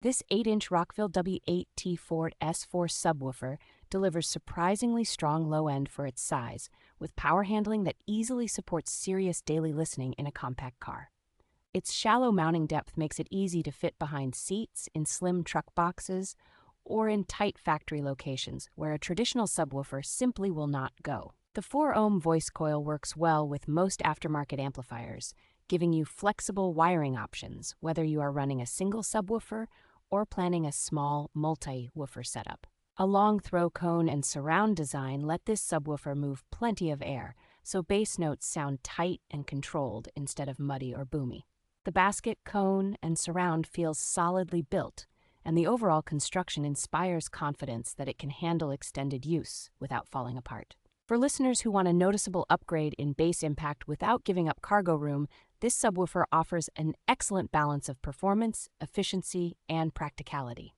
This 8-inch Rockville W8T4-S4 subwoofer delivers surprisingly strong low end for its size, with power handling that easily supports serious daily listening in a compact car. Its shallow mounting depth makes it easy to fit behind seats, in slim truck boxes, or in tight factory locations where a traditional subwoofer simply will not go. The 4-ohm voice coil works well with most aftermarket amplifiers, giving you flexible wiring options whether you are running a single subwoofer or planning a small multi-woofer setup. A long throw cone and surround design let this subwoofer move plenty of air, so bass notes sound tight and controlled instead of muddy or boomy. The basket, cone, and surround feels solidly built, and the overall construction inspires confidence that it can handle extended use without falling apart. For listeners who want a noticeable upgrade in bass impact without giving up cargo room, this subwoofer offers an excellent balance of performance, efficiency, and practicality.